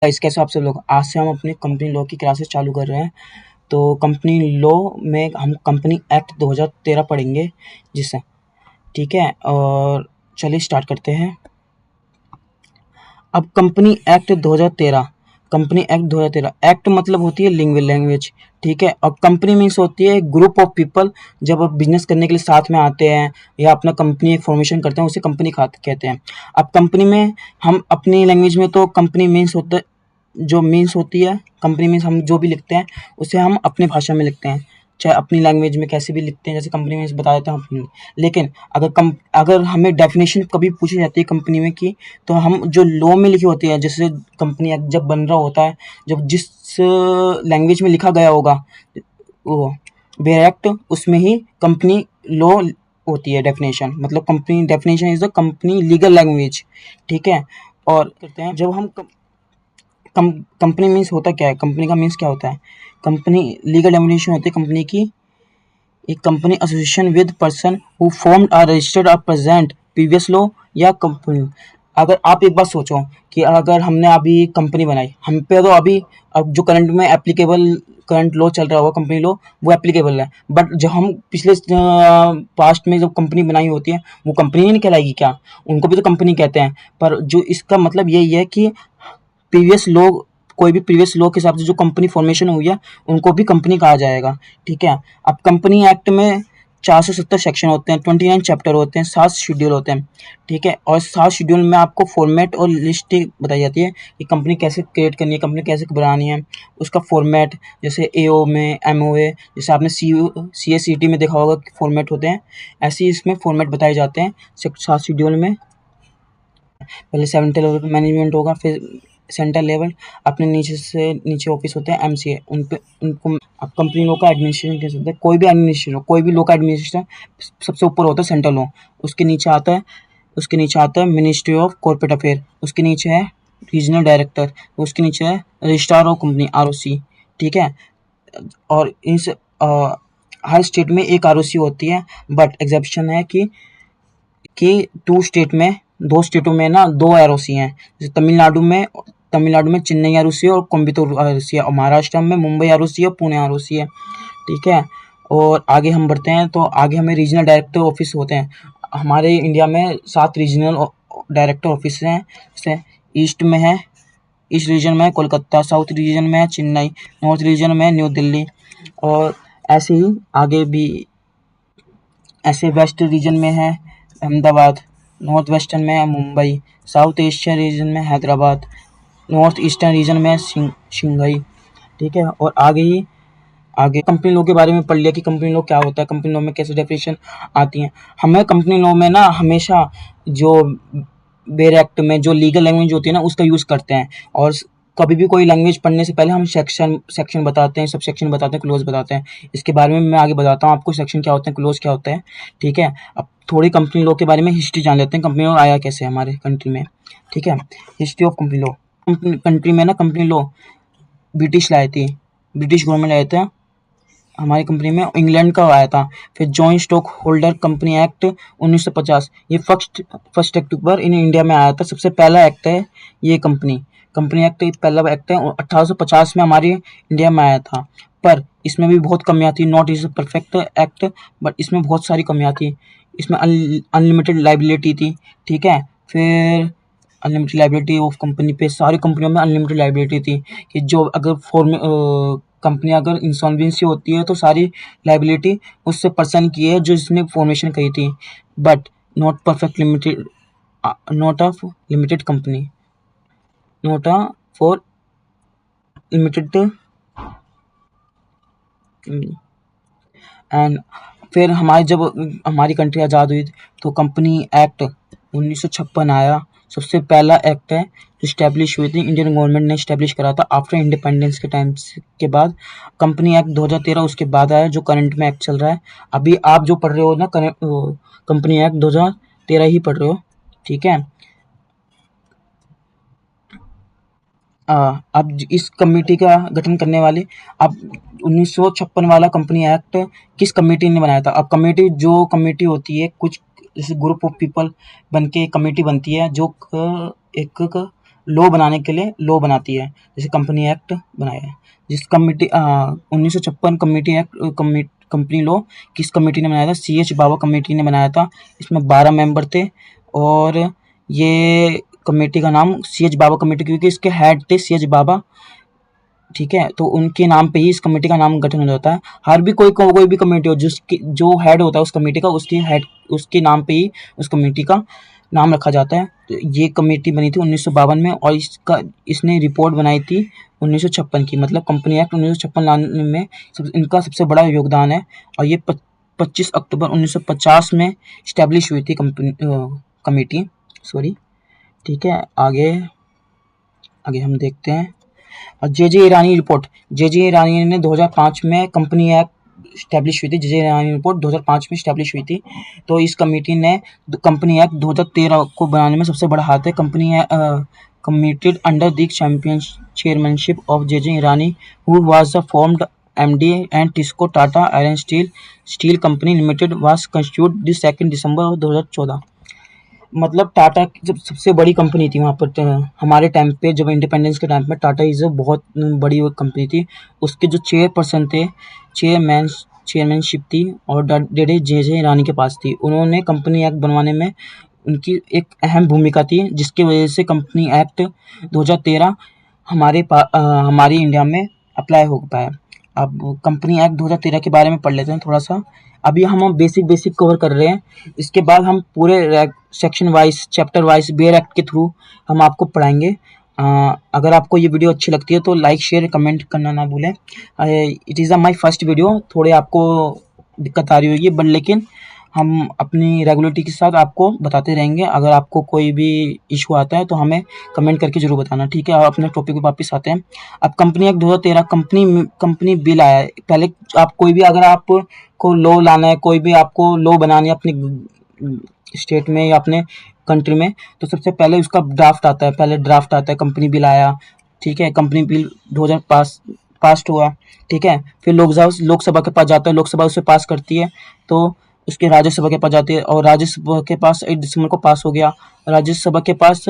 Guys, कैसे हो आप सब लोग। आज से हम अपनी कंपनी लॉ की क्लासेस चालू कर रहे हैं। तो कंपनी लॉ में हम कंपनी एक्ट 2013 पढ़ेंगे जिससे, ठीक है। और चलिए स्टार्ट करते हैं। अब company act 2013, company act 2013, act मतलब होती है लैंग्वेज, ठीक है। और कंपनी मीन्स होती है ग्रुप ऑफ पीपल, जब आप बिजनेस करने के लिए साथ में आते हैं या अपना कंपनी फॉर्मेशन करते हैं उसे कंपनी कहते हैं। अब कंपनी में हम अपनी लैंग्वेज में तो कंपनी मीन्स होता है, जो मीन्स होती है कंपनी मीन्स, हम जो भी लिखते हैं उसे हम अपनी भाषा में लिखते हैं, चाहे अपनी लैंग्वेज में कैसे भी लिखते हैं, जैसे कंपनी मीन्स बता देते हैं हम। लेकिन अगर हमें डेफिनेशन कभी पूछी जाती है कंपनी में की, तो हम जो लॉ में लिखी होती है, जैसे कंपनी एक्ट जब बन रहा होता है, जब जिस लैंग्वेज में लिखा गया होगा वो वेयर एक्ट, उसमें ही कंपनी लॉ होती है डेफिनेशन। मतलब company definition is the company legal language, ठीक है। और करते हैं जब हम कंपनी मीन्स होता क्या है, कंपनी का मीन्स क्या होता है। कंपनी लीगल डेफिनेशन होती है कंपनी की, एक company association with person who formed are registered are present previous law या कंपनी। अगर आप एक बात सोचो कि अगर हमने अभी कंपनी बनाई, हम पे तो अभी अब जो करंट में एप्लीकेबल करंट लॉ चल रहा होगा कंपनी लॉ, वो एप्लीकेबल है। बट जब हम पिछले पास्ट में जब कंपनी बनाई होती है, वो कंपनी नहीं कहलाएगी क्या? उनको भी तो कंपनी कहते हैं। पर जो इसका मतलब यही है कि प्रीवियस लॉ, कोई भी प्रीवियस लॉ के हिसाब से जो कंपनी फॉर्मेशन हुई है उनको भी कंपनी कहा जाएगा, ठीक है। अब कंपनी एक्ट में 470 सेक्शन होते हैं, 29 चैप्टर होते हैं, 7 शेड्यूल होते हैं, ठीक है। और 7 शेड्यूल में आपको फॉर्मेट और लिस्ट बताई जाती है कि कंपनी कैसे क्रिएट करनी है, कंपनी कैसे बनानी है, उसका फॉर्मेट। जैसे एओ में, एमओए, जैसे आपने सीएसीटी में देखा होगा कि फॉर्मेट होते हैं, ऐसे ही इसमें फॉर्मेट बताए जाते हैं 7 शेड्यूल में। पहले सेवेंटी लेवल पे मैनेजमेंट होगा, फिर सेंटर लेवल, अपने नीचे से नीचे ऑफिस होते हैं एमसीए, उन पे उनको आप कंपनी लॉ का एडमिनिस्ट्रेशन कह सकते हैं। कोई भी एडमिनिस्ट्रेशन हो, कोई भी लॉ का एडमिनिस्ट्रेशन सबसे ऊपर होता है सेंट्रल लॉ, उसके नीचे आता है मिनिस्ट्री ऑफ कॉर्पोरेट अफेयर, उसके नीचे है रीजनल डायरेक्टर, उसके नीचे है रजिस्ट्रार ऑफ कंपनी आरओसी, ठीक है। और इस हर स्टेट में एक आरओसी होती है, बट एग्जेप्शन है कि 2 स्टेटों में ना 2 आरओसी हैं। जैसे तमिलनाडु में चेन्नई आरओसी है और कोयम्बटूर आरओसी है, और महाराष्ट्र में मुंबई आरओसी है और पुणे आरओसी है, ठीक है। और आगे हम बढ़ते हैं तो आगे हमें रीजनल डायरेक्टर ऑफिस होते हैं। हमारे इंडिया में 7 रीजनल डायरेक्टर ऑफिस हैं। जैसे ईस्ट में है, ईस्ट रीजन में है कोलकाता, साउथ रीजन में है चेन्नई, नॉर्थ रीजन में है न्यू दिल्ली, और ऐसे ही आगे भी ऐसे वेस्ट रीजन में है अहमदाबाद, नॉर्थ वेस्टर्न में है मुंबई, साउथ एशिया रीजन में हैदराबाद, नॉर्थ ईस्टर्न रीजन में शंघाई, ठीक है। और आगे कंपनी लॉ के बारे में पढ़ लिया कि कंपनी लॉ क्या होता है, कंपनी लॉ में कैसे डेफिनेशन आती है। हमें कंपनी लॉ में ना हमेशा जो बेयर एक्ट में जो लीगल लैंग्वेज होती है ना उसका यूज़ करते हैं। और कभी भी कोई लैंग्वेज पढ़ने से पहले हम सेक्शन बताते हैं, सब सेक्शन बताते हैं, क्लोज बताते हैं। इसके बारे में मैं आगे बताता हूँ आपको, सेक्शन क्या होते हैं, क्लोज क्या होता है, ठीक है। अब थोड़ी कंपनी लॉ के बारे में हिस्ट्री जान लेते हैं, कंपनी लॉ आया कैसे हमारे कंट्री में, ठीक है। History of company law. Country में ना कंपनी लॉ ब्रिटिश लाए थे, ब्रिटिश गवर्नमेंट लाए थे हमारी कंपनी में, इंग्लैंड का आया था। फिर joint stock holder company act 1950, ये फर्स्ट अक्टूबर इन इंडिया में आया था। सबसे पहला एक्ट है ये कंपनी एक्ट, पहला एक्ट है 1850 में हमारी इंडिया में आया था। पर इसमें भी बहुत कमियां थी, not is perfect act, but इसमें बहुत सारी कमियां थी। इसमें अनलिमिटेड लाइबिलिटी थी, ठीक है। फिर अनलिमिटेड लाइबिलिटी ऑफ कंपनी पे, सारी कंपनियों में अनलिमिटेड लाइबिलिटी थी कि जो अगर कंपनी अगर इंसॉल्वेंसी होती है तो सारी लाइबिलिटी उससे पर्सन की है जो इसने फॉर्मेशन करी थी। But not perfect limited, not of limited company, not a for limited. And फिर जब हमारी कंट्री आज़ाद हुई तो कंपनी एक्ट 1956 आया, सबसे पहला एक्ट है जो इस्टेब्लिश हुई थी, इंडियन गवर्नमेंट ने इस्टेब्लिश करा था आफ्टर इंडिपेंडेंस के टाइम के बाद। कंपनी एक्ट 2013 उसके बाद आया, जो करंट में एक्ट चल रहा है। अभी आप जो पढ़ रहे हो ना कंपनी एक्ट 2013 ही पढ़ रहे हो, ठीक है। अब इस कमेटी का गठन करने वाले, अब 1956 वाला कंपनी एक्ट किस कमेटी ने बनाया था। अब कमेटी होती है कुछ जैसे ग्रुप ऑफ पीपल बन के कमेटी बनती है जो एक लॉ बनाने के लिए लॉ बनाती है, जैसे कंपनी एक्ट बनाया है। जिस committee 1956 committee act company law किस कमेटी ने बनाया था? CH बाबा कमेटी ने बनाया था। इसमें 12 मेंबर थे और ये कमेटी का नाम CH बाबा कमेटी, क्योंकि इसके हेड थे CH बाबा, ठीक है, तो उनके नाम पे ही इस कमेटी का नाम गठन हो जाता है। हर भी कोई भी कमेटी हो, जिसकी जो हेड होता है उस कमेटी का, उसके नाम पे ही उस कमेटी का नाम रखा जाता है। तो ये कमेटी बनी थी 1952 में और इसने रिपोर्ट बनाई थी 1956 की, मतलब कंपनी एक्ट 1956 लाने में इनका सबसे बड़ा योगदान है। और ये 25 अक्टूबर 1950 में इस्टेब्लिश हुई थी कमेटी, सॉरी, ठीक है। आगे हम देखते हैं। और जे ईरानी रिपोर्ट, जे ईरानी ने 2005 में कंपनी एक्ट स्टैब्लिश हुई थी। जे ईरानी रिपोर्ट 2005 में स्टैब्लिश हुई थी। तो इस कमेटी ने कंपनी एक्ट 2013 को बनाने में सबसे बड़ा हाथ है। Company committed under the chairmanship of J Irani, who was formed MD and TISCO Tata iron steel company limited was constitute the 2 दिसंबर 2014। मतलब टाटा जब सबसे बड़ी कंपनी थी वहाँ पर हमारे टाइम पे, जब इंडिपेंडेंस के टाइम पे टाटा इज़ बहुत बड़ी कंपनी थी। उसके जो चेयरपर्सन थे, चेयरमैनशिप थी और डेढ़ जे ईरानी के पास थी। उन्होंने कंपनी एक्ट बनवाने में उनकी एक अहम भूमिका थी, जिसकी वजह से कंपनी एक्ट 2013 हमारी इंडिया में अप्लाई हो पाया। अब कंपनी एक्ट 2013 के बारे में पढ़ लेते हैं थोड़ा सा। अभी हम बेसिक कवर कर रहे हैं। इसके बाद हम पूरे section wise, chapter wise bare act के थ्रू हम आपको पढ़ाएंगे। अगर आपको ये वीडियो अच्छी लगती है तो लाइक शेयर कमेंट करना ना भूलें। It is my first video, थोड़े आपको दिक्कत आ रही होगी, बट लेकिन हम अपनी रेगुलरिटी के साथ आपको बताते रहेंगे। अगर आपको कोई भी इशू आता है तो हमें कमेंट करके ज़रूर बताना, ठीक है। अब अपने टॉपिक पे वापस आते हैं। अब कंपनी एक्ट 2013 कंपनी बिल आया है। पहले आप कोई भी, अगर आपको लॉ लाना है, कोई भी आपको लॉ बनानी है अपनी स्टेट में या अपने कंट्री में, तो सबसे पहले उसका ड्राफ्ट आता है। पहले ड्राफ्ट आता है, कंपनी बिल आया, ठीक है। कंपनी बिल 2000 पास हुआ, ठीक है। फिर लोकसभा के पास जाता है, लोकसभा उसे पास करती है, तो उसके राज्यसभा के पास जाती है और राज्यसभा के पास 8 दिसंबर को पास हो गया। राज्यसभा के पास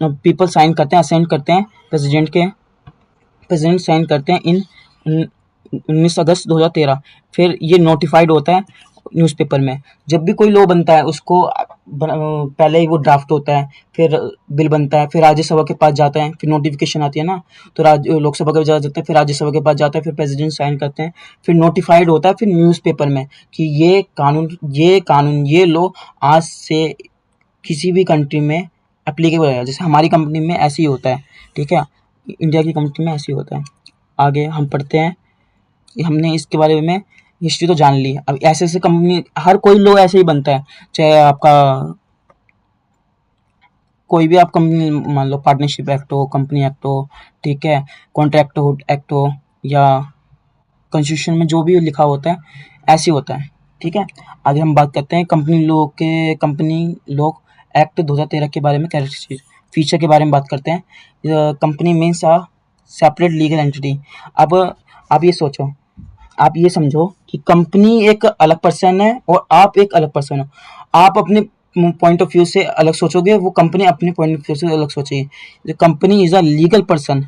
पीपल साइन करते हैं, असेंट करते हैं, प्रेसिडेंट साइन करते हैं इन 19 अगस्त 2013। फिर ये नोटिफाइड होता है न्यूज़पेपर में। जब भी कोई लॉ बनता है उसको पहले ही वो ड्राफ्ट होता है, फिर बिल बनता है, फिर राज्यसभा के पास जाता है, फिर नोटिफिकेशन आती है ना, तो लोकसभा के पास जाता है, फिर राज्यसभा के पास जाता है, फिर प्रेसिडेंट साइन करते हैं, फिर नोटिफाइड होता है, फिर न्यूज़पेपर में कि ये लॉ आज से किसी भी कंट्री में एप्लीकेबल है। जैसे हमारी कंपनी में ऐसे ही होता है, ठीक है, इंडिया की कंपनी में ऐसे ही होता है। आगे हम पढ़ते हैं। हमने इसके बारे में हिस्ट्री तो जान ली। अब ऐसे कंपनी, हर कोई लॉ ऐसे ही बनता है, चाहे आपका कोई भी आप कंपनी मान लो, पार्टनरशिप एक्ट हो, कंपनी एक्ट हो, ठीक है, कॉन्ट्रैक्ट एक्ट हो, या कॉन्स्टिट्यूशन में जो भी लिखा होता है ऐसे होता है, ठीक है। आगे हम बात करते हैं कंपनी लॉ एक्ट 2013 के बारे में, कैरेक्टरिस्टिक फीचर के बारे में बात करते हैं। Company means a separate legal entity. अब आप ये सोचो, आप ये समझो कि कंपनी एक अलग पर्सन है और आप एक अलग पर्सन हो। आप अपने पॉइंट ऑफ व्यू से अलग सोचोगे, वो कंपनी अपने पॉइंट ऑफ व्यू से अलग सोचेगी। Company is a legal person,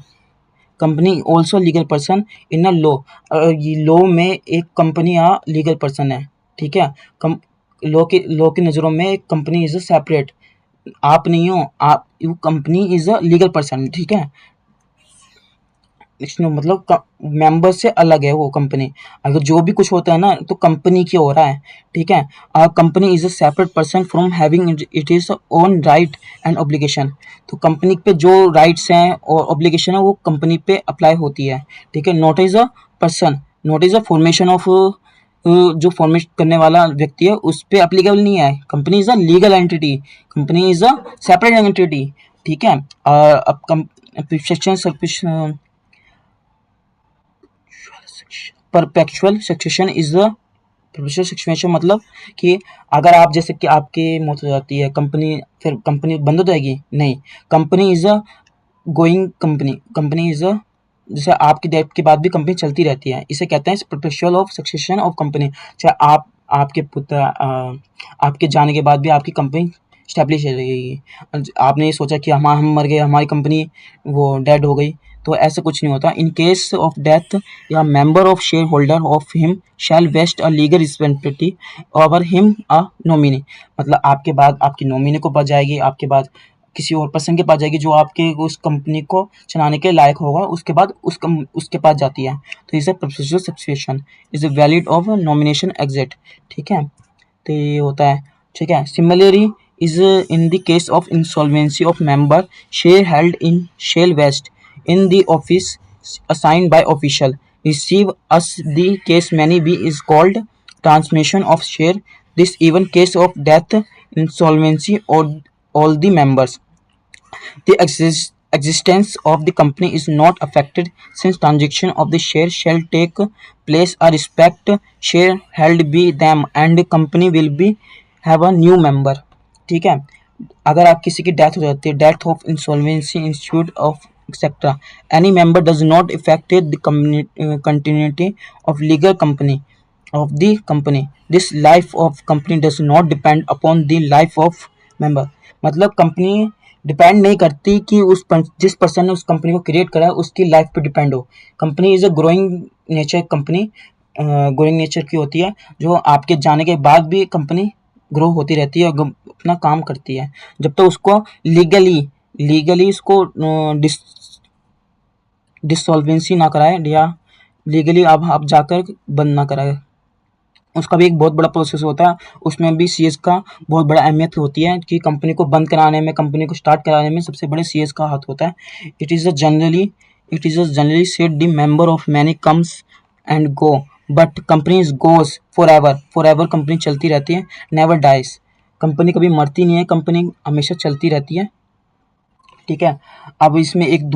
company also legal person in a law. Law में एक कंपनी लीगल पर्सन है, ठीक है। लॉ की नज़रों में एक कंपनी इज अ सेपरेट, आप नहीं हो, आप company is a legal person, ठीक है। मतलब मेंबर से अलग है वो कंपनी। अगर जो भी कुछ होता है ना तो कंपनी की हो रहा है, ठीक है। Company is a separate person from having it is own right and obligation. तो कंपनी पे जो राइट्स हैं और ऑब्लिगेशन है वो कंपनी पे अप्लाई होती है, ठीक है। Not is a person, not is a formation of, जो फॉर्मेट करने वाला व्यक्ति है उस पर अप्लीकेबल नहीं है। Company is a legal entity, company is a separate entity, ठीक है। अब section perpetual succession is the perpetual succession, मतलब कि अगर आप, जैसे कि आपकी मौत हो जाती है, कंपनी, फिर कंपनी बंद हो जाएगी? नहीं, company is a going company is अ, जैसे आपकी डेथ के बाद भी कंपनी चलती रहती है। इसे कहते हैं perpetual of succession of company. चाहे आपके पुत्र आपके जाने के बाद भी आपकी कंपनी स्टैब्लिश रहेगी। आपने ये सोचा कि हम मर गए, हमारी कंपनी वो डेड हो गई, तो ऐसा कुछ नहीं होता। इन केस ऑफ डेथ या member of share holder of him shall vest a legal responsibility over him a nominee. मतलब आपके बाद आपकी नॉमिनी को पास जाएगी, आपके बाद किसी और पर्सन के पास जाएगी जो आपके उस कंपनी को चलाने के लायक होगा, उसके बाद उसके पास जाती है। तो इसे procedure subscription is valid of nomination exit. ठीक है, तो ये होता है। ठीक है, similarly is in the case of insolvency of member share held in shall vest in the office assigned by official receive as the case many be is called transmission of share. This even case of death, insolvency or all the members, the existence of the company is not affected since transaction of the share shall take place a respect share held by them and the company will be have a new member। ठीक है, अगर आप किसी की death हो जाती है, death of insolvency institute of etcetera, any member does not affected the continuity of legal company of the company, this life of company does not depend upon the life of member। मतलब company depend नहीं करती कि जिस person ने उस company को create करा है उसकी लाइफ पे डिपेंड हो। Company is a growing nature, company growing nature की होती है, जो आपके जाने के बाद भी कंपनी ग्रो होती रहती है और अपना काम करती है जब तक तो उसको लीगली उसको डिसॉल्वेंसी ना कराए या लीगली आप जाकर बंद ना कराए। उसका भी एक बहुत बड़ा प्रोसेस होता है, उसमें भी सीएस का बहुत बड़ा अहमियत होती है कि कंपनी को बंद कराने में, कंपनी को स्टार्ट कराने में सबसे बड़े सीएस का हाथ होता है। It is a generally said the member of many comes and go but companies goes for ever company चलती रहती है, नेवर डाइज। कंपनी कभी मरती नहीं है, कंपनी हमेशा चलती रहती है। ठीक है, अब इसमें एक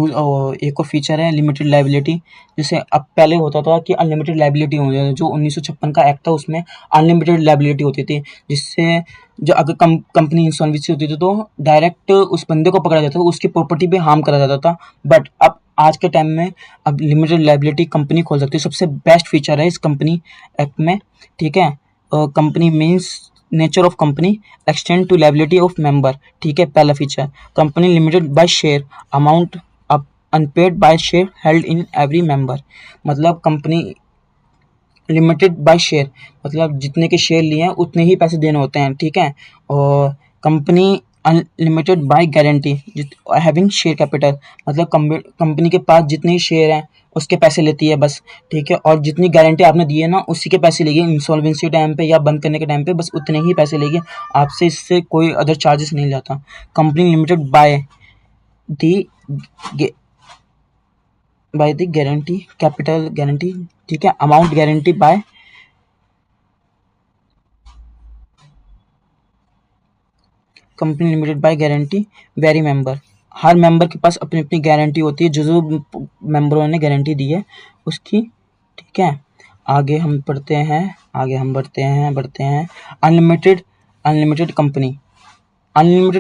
और फीचर है लिमिटेड लाइबिलिटी। जैसे अब पहले होता था कि अनलिमिटेड लाइबिलिटी होती है, जो 1956 का एक्ट था उसमें अनलिमिटेड लाइबिलिटी होती थी, जिससे जो अगर कंपनी इंसॉल्वेंसी होती थी तो डायरेक्ट उस बंदे को पकड़ा जाता था, उसकी प्रॉपर्टी पे हार्म करा जाता था। बट अब आज के टाइम में अब लिमिटेड लाइबिलिटी कंपनी खोल सकती है, सबसे बेस्ट फीचर है इस कंपनी एक्ट में। ठीक है, company means nature of company extend to liability of member. ठीक है, पहला feature company limited by share amount unpaid by share held in every member. मतलब कंपनी लिमिटेड बाय शेयर, मतलब जितने के शेयर लिए हैं उतने ही पैसे देने होते हैं। ठीक है, और company unlimited by guarantee having share capital, मतलब कंपनी के पास जितने ही शेयर हैं उसके पैसे लेती है बस। ठीक है, और जितनी गारंटी आपने दी है ना उसी के पैसे लेगी इंसॉल्वेंसी टाइम पे या बंद करने के टाइम पे, बस उतने ही पैसे लेगी आपसे, इससे कोई अदर चार्जेस नहीं लेता। Company limited by the guarantee capital guarantee. ठीक है, amount guarantee by company limited by guarantee very member. Her member के पास अपनी अपनी गारंटी होती है, जो मेंबरों ने गारंटी दी है उसकी। ठीक है, आगे हम बढ़ते हैं अनलिमिटेड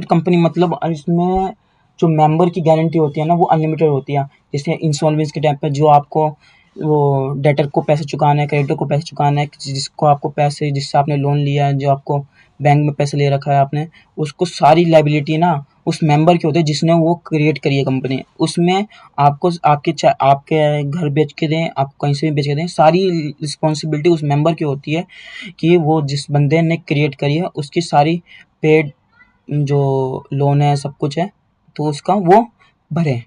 कंपनी मतलब इसमें जो मेंबर की गारंटी होती है ना वो अनलिमिटेड होती है। जैसे इंसॉल्वेंसी के टाइम पे जो आपको वो डेटर को पैसे चुकाना है, क्रेडिटर को पैसे चुकाना है, जिसको आपको पैसे, जिससे आपने लोन लिया है, जो आपको बैंक में पैसे ले रखा है आपने, उसको सारी लायबिलिटी ना उस मेंबर की होती है जिसने वो क्रिएट करी है कंपनी। उसमें आपको आपके घर बेच के दें, आप कहीं से भी बेच के दें, सारी रिस्पॉन्सिबिलिटी उस मेंबर की होती है कि वो जिस बंदे ने क्रिएट करी है उसकी सारी पेड जो लोन है सब कुछ है तो उसका वो भरे।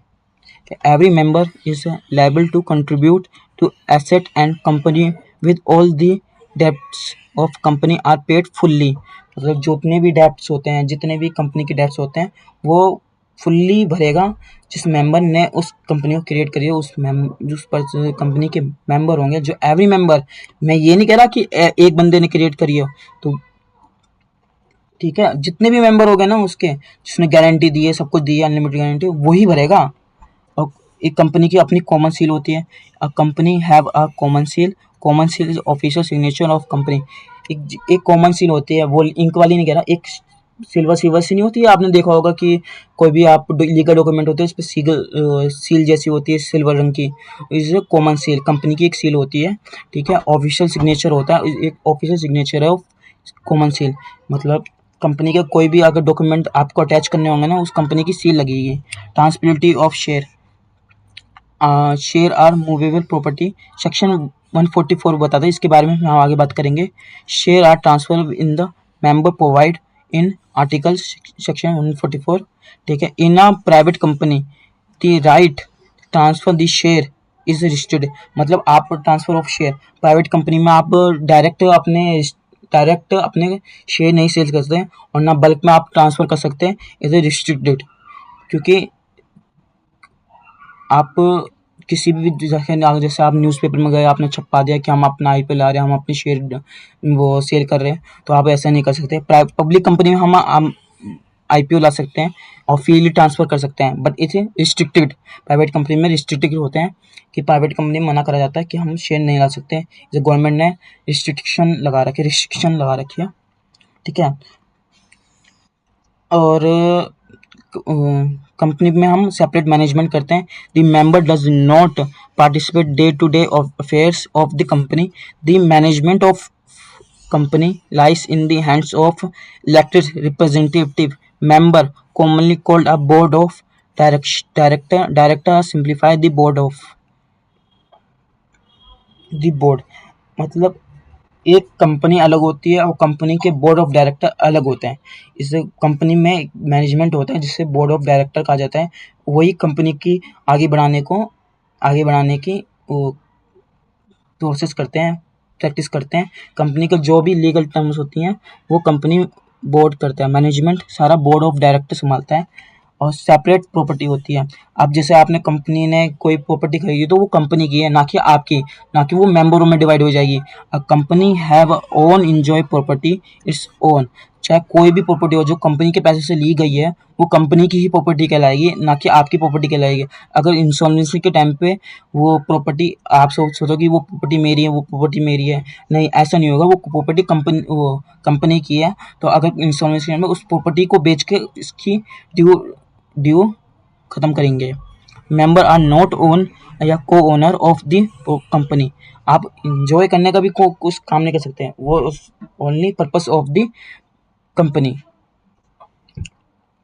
Every member is liable to contribute to asset and company with all the debts of company are paid fully। मतलब जितने भी डेब्ट्स होते हैं, जितने भी कंपनी के डेब्ट्स होते हैं वो फुल्ली भरेगा जिस मेंबर ने उस कंपनी को क्रिएट करी है, उस कंपनी के मेंबर होंगे जो एवरी मेंबर। मैं ये नहीं कह रहा कि एक बंदे ने क्रिएट करी हो तो, ठीक है, जितने भी मेंबर हो गए ना उसके, जिसने गारंटी दी है, सब कुछ दी है, अनलिमिटेड गारंटी, वही भरेगा। और एक कंपनी की अपनी कॉमन सील होती है। A company have a common seal is official signature of company. एक कॉमन सील होती है, वो इंक वाली नहीं कह रहा, एक सिल्वर सी नहीं होती है, आपने देखा होगा कि कोई भी आप लीगल डॉक्यूमेंट होते हैं उस पर सील जैसी होती है सिल्वर रंग की, इज कॉमन सील, कंपनी की एक सील होती है। ठीक है, ऑफिशियल सिग्नेचर होता है, एक ऑफिशियल सिग्नेचर है कॉमन सील। मतलब कंपनी के कोई भी अगर डॉक्यूमेंट आपको अटैच करने होंगे ना, उस कंपनी की सील लगेगी। Transparency of share, share are movable property, section 144 बताता है, इसके बारे में हम आगे बात करेंगे। Share are transfer in the member provide in article section 144, ठीक है। In a private company the right transfer the share is restricted, मतलब आप transfer of share, private company में आप डायरेक्ट अपने शेयर नहीं सेल कर सकते और ना बल्क में आप ट्रांसफर कर सकते हैं, इज रिस्ट्रिक्टेड। क्योंकि आप किसी भी जैसे आप न्यूज़पेपर में गए, आपने छपवा दिया कि हम अपना आईपीओ ला रहे हैं, हम अपने शेयर वो सेल कर रहे हैं, तो आप ऐसा नहीं कर सकते। पब्लिक कंपनी में हम आईपीओ ला सकते हैं और फ्रीली ट्रांसफर कर सकते हैं, बट इसे रिस्ट्रिक्टेड, प्राइवेट कंपनी में रिस्ट्रिक्टेड होते हैं कि प्राइवेट कंपनी में मना करा जाता है कि हम शेयर नहीं ला सकते। जो गवर्नमेंट ने रिस्ट्रिक्शन लगा रखी है, ठीक है। और कंपनी में हम सेपरेट मैनेजमेंट करते हैं। The member does not participate day to day of affairs of the company, the management of company lies in the hands of elected representative member, commonly called a board of director simplify the board of the board, मतलब एक company अलग होती है और company के board of director अलग होते हैं। इस कंपनी में मैनेजमेंट होता है जिसे बोर्ड ऑफ डायरेक्टर कहा जाता है, वही कंपनी की आगे बढ़ाने की वो प्रोसेस करते हैं, प्रैक्टिस करते हैं। कंपनी के जो भी लीगल टर्म्स होती हैं वो कंपनी बोर्ड करता है, मैनेजमेंट सारा बोर्ड ऑफ डायरेक्टर संभालता है। और सेपरेट प्रॉपर्टी होती है। अब जैसे आपने कंपनी ने कोई प्रॉपर्टी खरीदी तो वो कंपनी की है, ना कि आपकी, ना कि वो मेंबरों में डिवाइड हो जाएगी। A company have own enjoy property its own, चाहे कोई भी प्रॉपर्टी हो जो कंपनी के पैसे से ली गई है वो कंपनी की ही प्रॉपर्टी कहलाएगी, ना कि आपकी प्रॉपर्टी कहलाएगी। अगर इंसॉल्वेंसी के टाइम पे वो प्रॉपर्टी आप सोचो कि वो प्रॉपर्टी मेरी है, वो प्रॉपर्टी मेरी है, नहीं ऐसा नहीं होगा। वो प्रॉपर्टी कंपनी की है, तो अगर इंसॉल्वेंसी के टाइम पे उस प्रॉपर्टी को बेच के इसकी ड्यू खत्म करेंगे। मेंबर आर नॉट ओन या को ओनर ऑफ द कंपनी, आप इंजॉय करने का भी कुछ काम नहीं कर सकते हैं, वो only purpose of the company,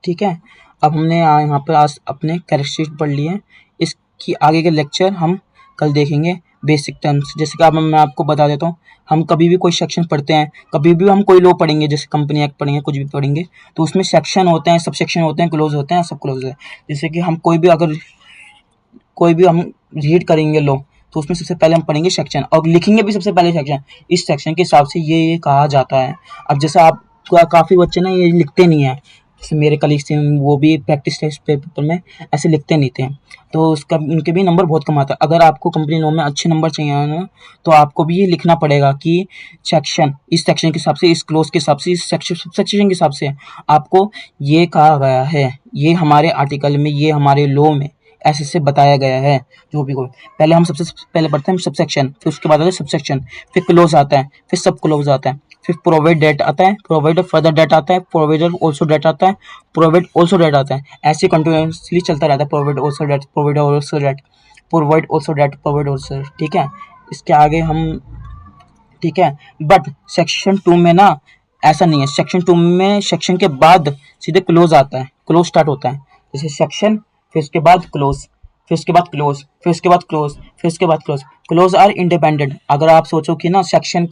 ठीक है। अब हमने यहाँ पर आज अपने कैरेक्टरिस्टिक पढ़ लिए हैं, इसकी आगे के लेक्चर हम कल देखेंगे। बेसिक टर्म्स, जैसे कि अब मैं आपको बता देता हूँ, हम कभी भी कोई सेक्शन पढ़ते हैं, कभी भी हम कोई लॉ पढ़ेंगे, जैसे कंपनी एक्ट पढ़ेंगे, कुछ भी पढ़ेंगे, तो उसमें सेक्शन होते हैं, सब सेक्शन होते हैं, क्लोज होते हैं, सब क्लोज है। जैसे कि हम कोई भी हम रीड करेंगे लॉ, तो उसमें सबसे पहले हम पढ़ेंगे सेक्शन और लिखेंगे भी सबसे पहले सेक्शन, इस सेक्शन के हिसाब से ये कहा जाता है। अब जैसे आप काफ़ी बच्चे ना ये लिखते नहीं हैं, जैसे मेरे कलीग्स थे वो भी प्रैक्टिस टेस्ट पेपर में ऐसे लिखते नहीं थे, तो उसका उनके भी नंबर बहुत कम आता है। अगर आपको कंपनी लॉ में अच्छे नंबर चाहिए ना, तो आपको भी ये लिखना पड़ेगा कि सेक्शन, इस सेक्शन के हिसाब से, इस क्लोज के हिसाब से, इस सेक्शन के हिसाब से आपको ये कहा गया है, ये हमारे आर्टिकल में, ये हमारे लॉ में ऐसे से बताया गया है। जो भी कोई पहले हम सबसे पहले पढ़ते हैं सब सेक्शन, फिर उसके बाद आता है सब सेक्शन, फिर क्लोज आता है, फिर सब क्लोज आता है, फिर प्रोवाइड डेट आता है, प्रोवाइड फर्दर डेट आता है, प्रोवाइडर ऑल्सो डेट आता है, प्रोवाइड ऑल्सो डेट आता है। ऐसे कंटिन्यूसली चलता रहता है, provide also date, provide also date, provide also date, provide also, ठीक है। इसके आगे हम, ठीक है। बट सेक्शन 2 में ना ऐसा नहीं है, सेक्शन 2 में सेक्शन के बाद सीधे क्लोज आता है, क्लोज स्टार्ट होता है। जैसे सेक्शन, फिर उसके बाद क्लोज, फिर उसके बाद क्लोज, फिर उसके बाद क्लोज, फिर उसके बाद क्लोज। Close are independent. अगर आप सोचो कि ना सेक्शन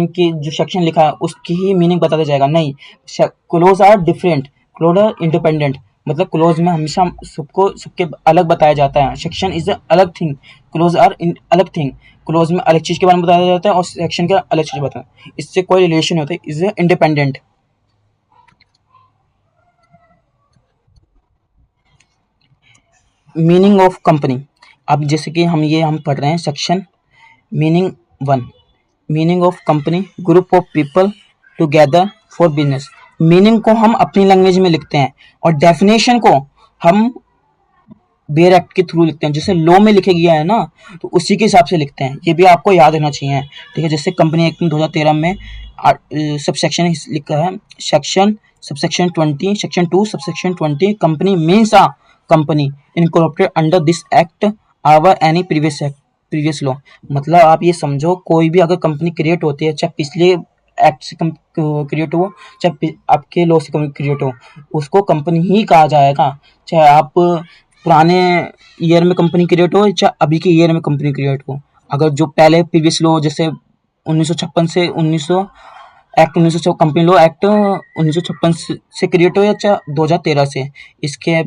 की जो सेक्शन लिखा है उसकी ही मीनिंग बताया जाएगा, नहीं, clause are different, clause are independent, मतलब क्लोज में हमेशा सबके अलग बताया जाता है। सेक्शन इज अलग थिंग, क्लोज आर अलग थिंग, क्लोज में अलग चीज के बारे में बताया जाता है और सेक्शन का अलग चीज बताया, इससे कोई रिलेशन होता है, is independent. Meaning of company, अब जैसे कि हम पढ़ रहे हैं section meaning 1, meaning of company, group of people together for business. Meaning को हम अपनी लैंग्वेज में लिखते हैं और डेफिनेशन को हम बेयर एक्ट के थ्रू लिखते हैं, जैसे लॉ में लिखे गया है ना, तो उसी के हिसाब से लिखते हैं। ये भी आपको याद रहना चाहिए, ठीक है। जैसे कंपनी एक्ट 2013 में सब सेक्शन लिखा है, section subsection 20, section 2 subsection 20, company means a company incorporated under this act or any previous law. मतलब आप ये समझो, कोई भी अगर कंपनी क्रिएट होती है, चाहे पिछले एक्ट से क्रिएट हो चाहे आपके लॉ से क्रिएट हो, उसको कंपनी ही कहा जाएगा। चाहे आप पुराने ईयर में कंपनी क्रिएट हो चाहे अभी के ईयर में कंपनी क्रिएट हो। अगर जो पहले प्रीवियस लॉ जैसे 1956 से 1900 एक्ट 1900 कंपनी लॉ एक्ट 1956 से क्रिएट हो या चाहे 2013 से, इसके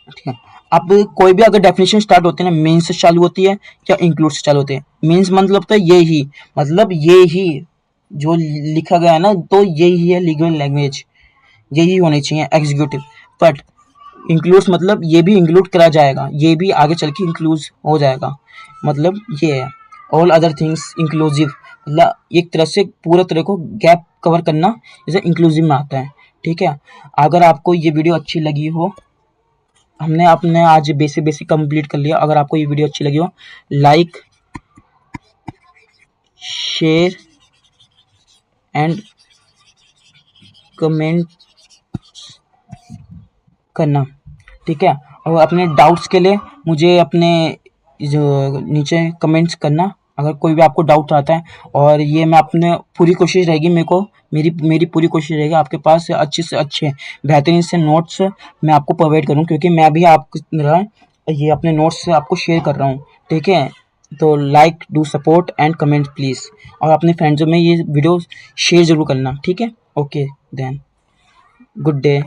ठीक है। अब कोई भी अगर डेफिनेशन स्टार्ट होती है ना, मीन्स से चालू होती है या इंक्लूड से चालू होती है। मीन्स मतलब तो ये ही, मतलब ये ही जो लिखा गया है ना, तो यही है लीगल लैंग्वेज, यही होनी चाहिए एग्जीक्यूटिव। बट इंक्लूड्स मतलब ये भी इंक्लूड करा जाएगा, ये भी आगे चल के इंक्लूड हो जाएगा, मतलब ये है। ऑल अदर थिंग्स इंक्लूसिव, मतलब एक तरह से पूरा तरह को गैप कवर करना जैसे इंक्लूसिव में आता है। ठीक है, अगर आपको ये वीडियो अच्छी लगी हो, हमने अपने आज बेसिक कंप्लीट कर लिया। अगर आपको ये वीडियो अच्छी लगी हो, लाइक शेयर एंड कमेंट करना, ठीक है। और अपने डाउट्स के लिए मुझे अपने जो नीचे कमेंट्स करना अगर कोई भी आपको डाउट आता है। और ये मैं अपने पूरी कोशिश रहेगी, मेरी पूरी कोशिश रहेगी आपके पास अच्छे से अच्छे बेहतरीन से नोट्स मैं आपको प्रोवाइड करूँ, क्योंकि मैं भी आपकी तरह ये अपने नोट्स से आपको शेयर कर रहा हूँ। ठीक है, तो like do support and comment please, और अपने फ्रेंड्स में ये वीडियो शेयर ज़रूर करना। ठीक है, ओके देन, गुड डे।